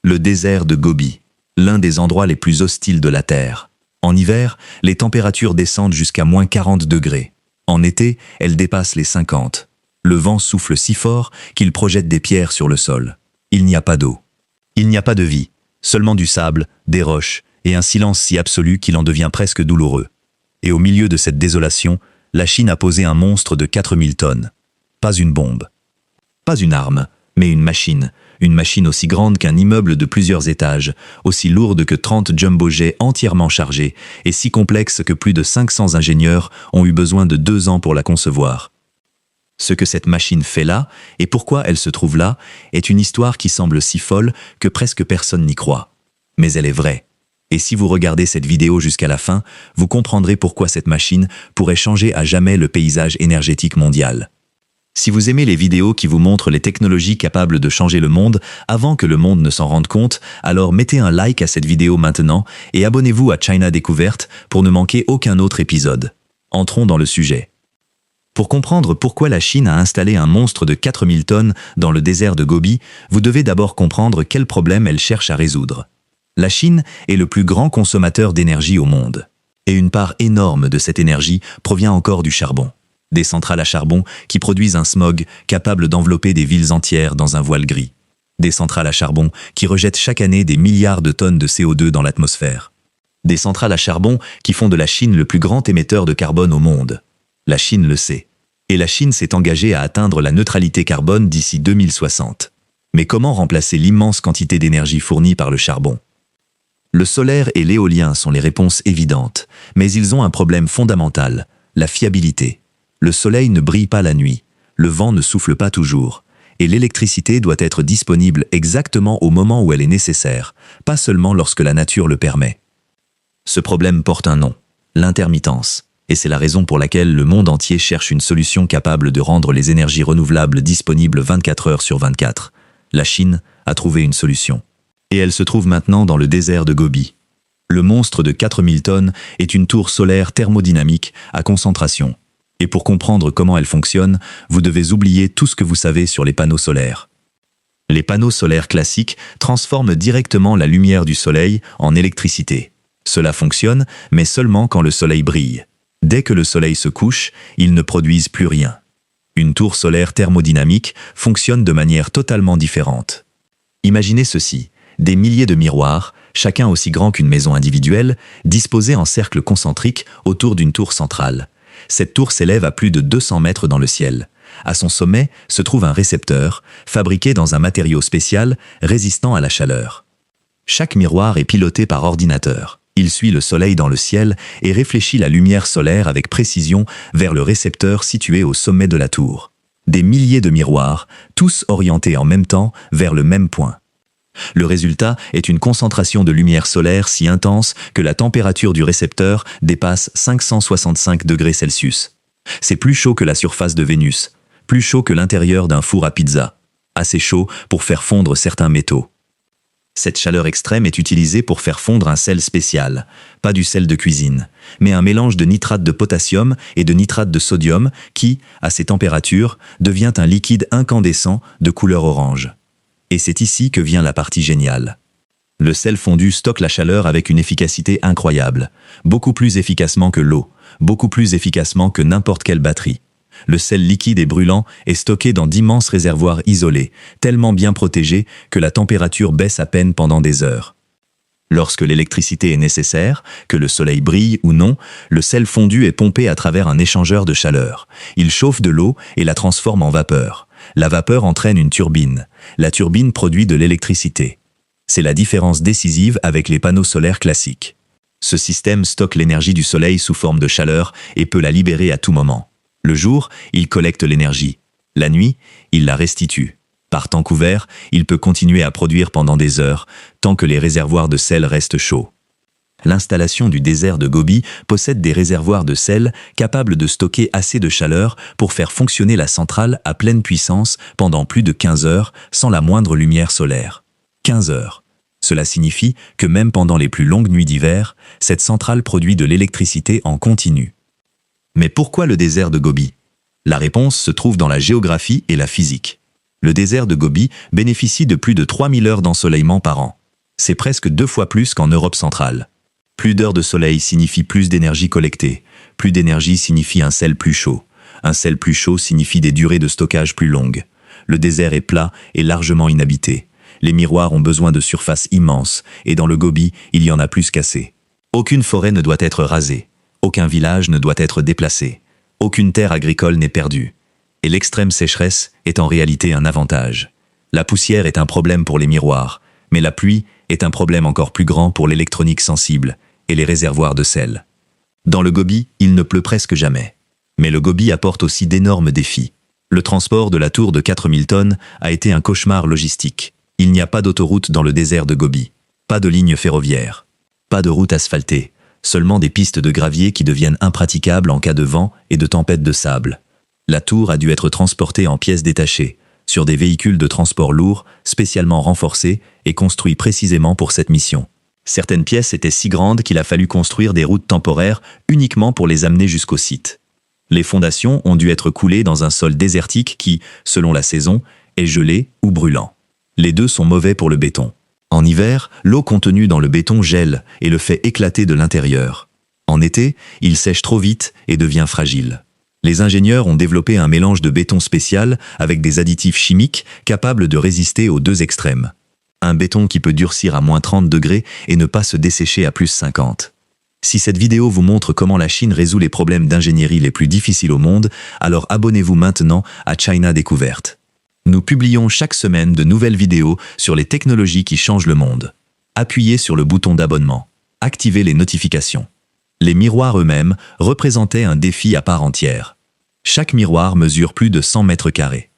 Le désert de Gobi, l'un des endroits les plus hostiles de la Terre. En hiver, les températures descendent jusqu'à -40 degrés. En été, elles dépassent les 50. Le vent souffle si fort qu'il projette des pierres sur le sol. Il n'y a pas d'eau. Il n'y a pas de vie, seulement du sable, des roches et un silence si absolu qu'il en devient presque douloureux. Et au milieu de cette désolation, la Chine a posé un monstre de 4000 tonnes. Pas une bombe. Pas une arme, mais une machine aussi grande qu'un immeuble de plusieurs étages, aussi lourde que 30 jumbo-jets entièrement chargés, et si complexe que plus de 500 ingénieurs ont eu besoin de 2 ans pour la concevoir. Ce que cette machine fait là, et pourquoi elle se trouve là, est une histoire qui semble si folle que presque personne n'y croit. Mais elle est vraie. Et si vous regardez cette vidéo jusqu'à la fin, vous comprendrez pourquoi cette machine pourrait changer à jamais le paysage énergétique mondial. Si vous aimez les vidéos qui vous montrent les technologies capables de changer le monde avant que le monde ne s'en rende compte, alors mettez un like à cette vidéo maintenant et abonnez-vous à China Découverte pour ne manquer aucun autre épisode. Entrons dans le sujet. Pour comprendre pourquoi la Chine a installé un monstre de 4000 tonnes dans le désert de Gobi, vous devez d'abord comprendre quel problème elle cherche à résoudre. La Chine est le plus grand consommateur d'énergie au monde. Et une part énorme de cette énergie provient encore du charbon. Des centrales à charbon qui produisent un smog capable d'envelopper des villes entières dans un voile gris. Des centrales à charbon qui rejettent chaque année des milliards de tonnes de CO2 dans l'atmosphère. Des centrales à charbon qui font de la Chine le plus grand émetteur de carbone au monde. La Chine le sait. Et la Chine s'est engagée à atteindre la neutralité carbone d'ici 2060. Mais comment remplacer l'immense quantité d'énergie fournie par le charbon? Le solaire et l'éolien sont les réponses évidentes, mais ils ont un problème fondamental, la fiabilité. Le soleil ne brille pas la nuit, le vent ne souffle pas toujours, et l'électricité doit être disponible exactement au moment où elle est nécessaire, pas seulement lorsque la nature le permet. Ce problème porte un nom, l'intermittence, et c'est la raison pour laquelle le monde entier cherche une solution capable de rendre les énergies renouvelables disponibles 24 heures sur 24. La Chine a trouvé une solution. Et elle se trouve maintenant dans le désert de Gobi. Le monstre de 4000 tonnes est une tour solaire thermodynamique à concentration. Et pour comprendre comment elle fonctionne, vous devez oublier tout ce que vous savez sur les panneaux solaires. Les panneaux solaires classiques transforment directement la lumière du soleil en électricité. Cela fonctionne, mais seulement quand le soleil brille. Dès que le soleil se couche, ils ne produisent plus rien. Une tour solaire thermodynamique fonctionne de manière totalement différente. Imaginez ceci, des milliers de miroirs, chacun aussi grand qu'une maison individuelle, disposés en cercle concentrique autour d'une tour centrale. Cette tour s'élève à plus de 200 mètres dans le ciel. À son sommet se trouve un récepteur, fabriqué dans un matériau spécial, résistant à la chaleur. Chaque miroir est piloté par ordinateur. Il suit le soleil dans le ciel et réfléchit la lumière solaire avec précision vers le récepteur situé au sommet de la tour. Des milliers de miroirs, tous orientés en même temps vers le même point. Le résultat est une concentration de lumière solaire si intense que la température du récepteur dépasse 565 degrés Celsius. C'est plus chaud que la surface de Vénus, plus chaud que l'intérieur d'un four à pizza, assez chaud pour faire fondre certains métaux. Cette chaleur extrême est utilisée pour faire fondre un sel spécial, pas du sel de cuisine, mais un mélange de nitrate de potassium et de nitrate de sodium qui, à ces températures, devient un liquide incandescent de couleur orange. Et c'est ici que vient la partie géniale. Le sel fondu stocke la chaleur avec une efficacité incroyable, beaucoup plus efficacement que l'eau, beaucoup plus efficacement que n'importe quelle batterie. Le sel liquide et brûlant est stocké dans d'immenses réservoirs isolés, tellement bien protégés que la température baisse à peine pendant des heures. Lorsque l'électricité est nécessaire, que le soleil brille ou non, le sel fondu est pompé à travers un échangeur de chaleur. Il chauffe de l'eau et la transforme en vapeur. La vapeur entraîne une turbine. La turbine produit de l'électricité. C'est la différence décisive avec les panneaux solaires classiques. Ce système stocke l'énergie du soleil sous forme de chaleur et peut la libérer à tout moment. Le jour, il collecte l'énergie. La nuit, il la restitue. Par temps couvert, il peut continuer à produire pendant des heures, tant que les réservoirs de sel restent chauds. L'installation du désert de Gobi possède des réservoirs de sel capables de stocker assez de chaleur pour faire fonctionner la centrale à pleine puissance pendant plus de 15 heures sans la moindre lumière solaire. 15 heures. Cela signifie que même pendant les plus longues nuits d'hiver, cette centrale produit de l'électricité en continu. Mais pourquoi le désert de Gobi? La réponse se trouve dans la géographie et la physique. Le désert de Gobi bénéficie de plus de 3000 heures d'ensoleillement par an. C'est presque 2 fois plus qu'en Europe centrale. Plus d'heures de soleil signifie plus d'énergie collectée. Plus d'énergie signifie un sel plus chaud. Un sel plus chaud signifie des durées de stockage plus longues. Le désert est plat et largement inhabité. Les miroirs ont besoin de surfaces immenses, et dans le Gobi, il y en a plus qu'assez. Aucune forêt ne doit être rasée. Aucun village ne doit être déplacé. Aucune terre agricole n'est perdue. Et l'extrême sécheresse est en réalité un avantage. La poussière est un problème pour les miroirs, mais la pluie est un problème encore plus grand pour l'électronique sensible et les réservoirs de sel. Dans le Gobi, il ne pleut presque jamais. Mais le Gobi apporte aussi d'énormes défis. Le transport de la tour de 4000 tonnes a été un cauchemar logistique. Il n'y a pas d'autoroute dans le désert de Gobi. Pas de ligne ferroviaire. Pas de route asphaltée. Seulement des pistes de gravier qui deviennent impraticables en cas de vent et de tempête de sable. La tour a dû être transportée en pièces détachées, sur des véhicules de transport lourds, spécialement renforcés et construits précisément pour cette mission. Certaines pièces étaient si grandes qu'il a fallu construire des routes temporaires uniquement pour les amener jusqu'au site. Les fondations ont dû être coulées dans un sol désertique qui, selon la saison, est gelé ou brûlant. Les deux sont mauvais pour le béton. En hiver, l'eau contenue dans le béton gèle et le fait éclater de l'intérieur. En été, il sèche trop vite et devient fragile. Les ingénieurs ont développé un mélange de béton spécial avec des additifs chimiques capables de résister aux deux extrêmes. Un béton qui peut durcir à moins 30 degrés et ne pas se dessécher à plus 50. Si cette vidéo vous montre comment la Chine résout les problèmes d'ingénierie les plus difficiles au monde, alors abonnez-vous maintenant à China Découverte. Nous publions chaque semaine de nouvelles vidéos sur les technologies qui changent le monde. Appuyez sur le bouton d'abonnement. Activez les notifications. Les miroirs eux-mêmes représentaient un défi à part entière. Chaque miroir mesure plus de 100 mètres carrés.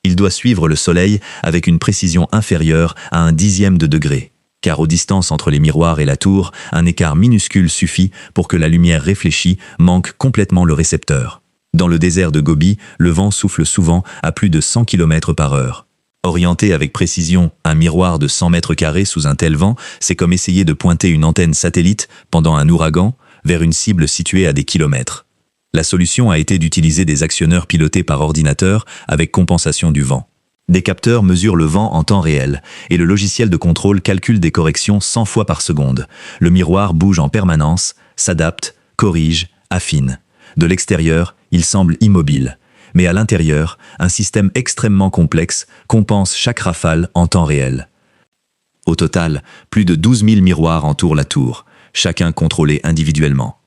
Il doit suivre le soleil avec une précision inférieure à un dixième de degré, car aux distances entre les miroirs et la tour, un écart minuscule suffit pour que la lumière réfléchie manque complètement le récepteur. Dans le désert de Gobi, le vent souffle souvent à plus de 100 km/h. Orienter avec précision un miroir de 100 mètres carrés sous un tel vent, c'est comme essayer de pointer une antenne satellite pendant un ouragan vers une cible située à des kilomètres. La solution a été d'utiliser des actionneurs pilotés par ordinateur avec compensation du vent. Des capteurs mesurent le vent en temps réel et le logiciel de contrôle calcule des corrections 100 fois par seconde. Le miroir bouge en permanence, s'adapte, corrige, affine. De l'extérieur, il semble immobile. Mais à l'intérieur, un système extrêmement complexe compense chaque rafale en temps réel. Au total, plus de 12 000 miroirs entourent la tour, chacun contrôlé individuellement.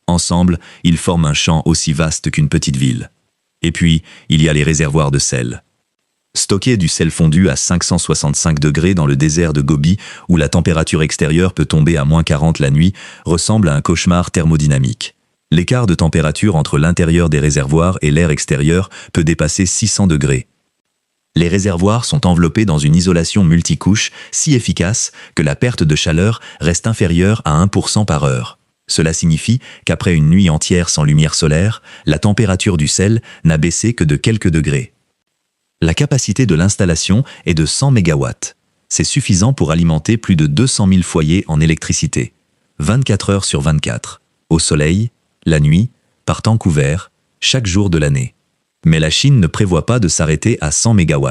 Ensemble, ils forment un champ aussi vaste qu'une petite ville. Et puis, il y a les réservoirs de sel. Stocker du sel fondu à 565 degrés dans le désert de Gobi, où la température extérieure peut tomber à moins 40 la nuit, ressemble à un cauchemar thermodynamique. L'écart de température entre l'intérieur des réservoirs et l'air extérieur peut dépasser 600 degrés. Les réservoirs sont enveloppés dans une isolation multicouche si efficace que la perte de chaleur reste inférieure à 1% par heure. Cela signifie qu'après une nuit entière sans lumière solaire, la température du sel n'a baissé que de quelques degrés. La capacité de l'installation est de 100 MW. C'est suffisant pour alimenter plus de 200 000 foyers en électricité, 24 heures sur 24, au soleil, la nuit, par temps couvert, chaque jour de l'année. Mais la Chine ne prévoit pas de s'arrêter à 100 MW.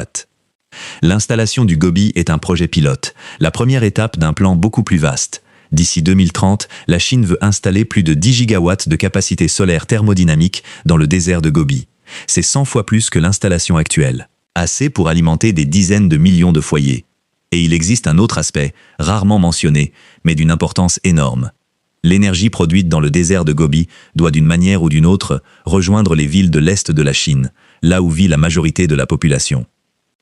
L'installation du Gobi est un projet pilote, la première étape d'un plan beaucoup plus vaste. D'ici 2030, la Chine veut installer plus de 10 gigawatts de capacité solaire thermodynamique dans le désert de Gobi. C'est 100 fois plus que l'installation actuelle. Assez pour alimenter des dizaines de millions de foyers. Et il existe un autre aspect, rarement mentionné, mais d'une importance énorme. L'énergie produite dans le désert de Gobi doit d'une manière ou d'une autre rejoindre les villes de l'est de la Chine, là où vit la majorité de la population.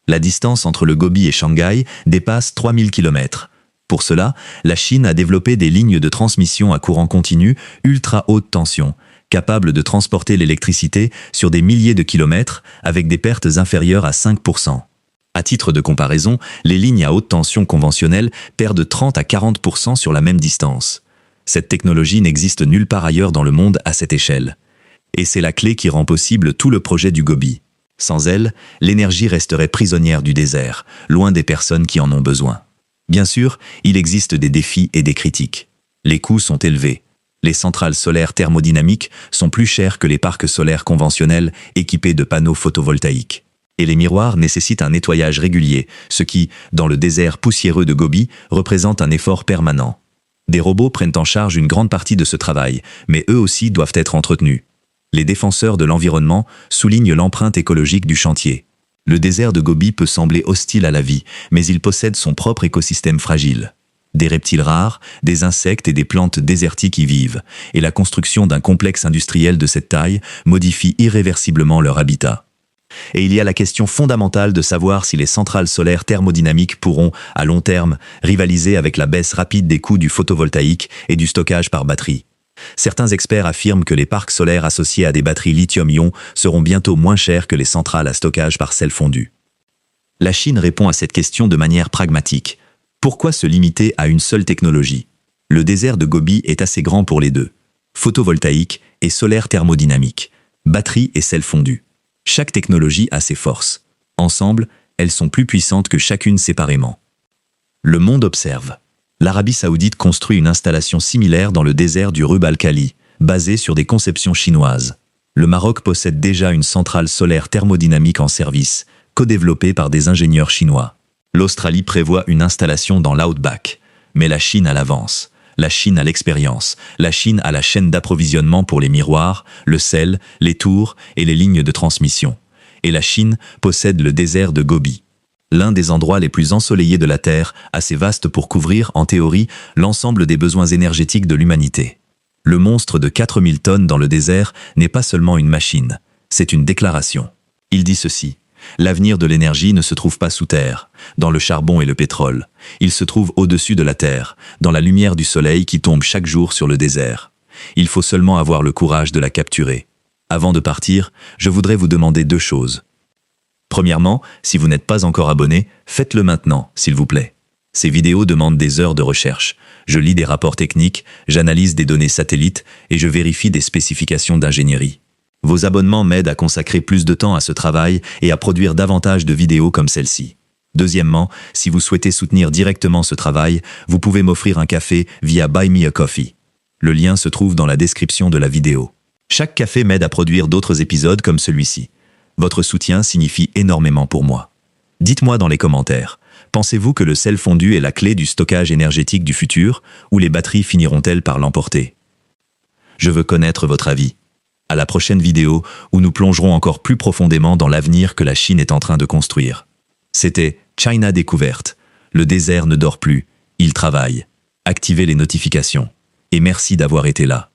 La distance entre le Gobi et Shanghai dépasse 3000 km. Pour cela, la Chine a développé des lignes de transmission à courant continu ultra haute tension, capables de transporter l'électricité sur des milliers de kilomètres avec des pertes inférieures à 5%. À titre de comparaison, les lignes à haute tension conventionnelles perdent 30 à 40% sur la même distance. Cette technologie n'existe nulle part ailleurs dans le monde à cette échelle. Et c'est la clé qui rend possible tout le projet du Gobi. Sans elle, l'énergie resterait prisonnière du désert, loin des personnes qui en ont besoin. Bien sûr, il existe des défis et des critiques. Les coûts sont élevés. Les centrales solaires thermodynamiques sont plus chères que les parcs solaires conventionnels équipés de panneaux photovoltaïques. Et les miroirs nécessitent un nettoyage régulier, ce qui, dans le désert poussiéreux de Gobi, représente un effort permanent. Des robots prennent en charge une grande partie de ce travail, mais eux aussi doivent être entretenus. Les défenseurs de l'environnement soulignent l'empreinte écologique du chantier. Le désert de Gobi peut sembler hostile à la vie, mais il possède son propre écosystème fragile. Des reptiles rares, des insectes et des plantes désertiques y vivent, et la construction d'un complexe industriel de cette taille modifie irréversiblement leur habitat. Et il y a la question fondamentale de savoir si les centrales solaires thermodynamiques pourront, à long terme, rivaliser avec la baisse rapide des coûts du photovoltaïque et du stockage par batterie. Certains experts affirment que les parcs solaires associés à des batteries lithium-ion seront bientôt moins chers que les centrales à stockage par sel fondu. La Chine répond à cette question de manière pragmatique. Pourquoi se limiter à une seule technologie? Le désert de Gobi est assez grand pour les deux. Photovoltaïque et solaire thermodynamique. Batterie et sel fondu. Chaque technologie a ses forces. Ensemble, elles sont plus puissantes que chacune séparément. Le monde observe. L'Arabie Saoudite construit une installation similaire dans le désert du Rub al-Khali, basée sur des conceptions chinoises. Le Maroc possède déjà une centrale solaire thermodynamique en service, co-développée par des ingénieurs chinois. L'Australie prévoit une installation dans l'Outback. Mais la Chine a l'avance. La Chine a l'expérience. La Chine a la chaîne d'approvisionnement pour les miroirs, le sel, les tours et les lignes de transmission. Et la Chine possède le désert de Gobi. L'un des endroits les plus ensoleillés de la Terre, assez vaste pour couvrir, en théorie, l'ensemble des besoins énergétiques de l'humanité. Le monstre de 4000 tonnes dans le désert n'est pas seulement une machine, c'est une déclaration. Il dit ceci. L'avenir de l'énergie ne se trouve pas sous terre, dans le charbon et le pétrole. Il se trouve au-dessus de la terre, dans la lumière du soleil qui tombe chaque jour sur le désert. Il faut seulement avoir le courage de la capturer. Avant de partir, je voudrais vous demander 2 choses. Premièrement, si vous n'êtes pas encore abonné, faites-le maintenant, s'il vous plaît. Ces vidéos demandent des heures de recherche. Je lis des rapports techniques, j'analyse des données satellites et je vérifie des spécifications d'ingénierie. Vos abonnements m'aident à consacrer plus de temps à ce travail et à produire davantage de vidéos comme celle-ci. Deuxièmement, si vous souhaitez soutenir directement ce travail, vous pouvez m'offrir un café via Buy Me a Coffee. Le lien se trouve dans la description de la vidéo. Chaque café m'aide à produire d'autres épisodes comme celui-ci. Votre soutien signifie énormément pour moi. Dites-moi dans les commentaires, pensez-vous que le sel fondu est la clé du stockage énergétique du futur ou les batteries finiront-elles par l'emporter? Je veux connaître votre avis. À la prochaine vidéo où nous plongerons encore plus profondément dans l'avenir que la Chine est en train de construire. C'était China Découverte. Le désert ne dort plus, il travaille. Activez les notifications. Et merci d'avoir été là.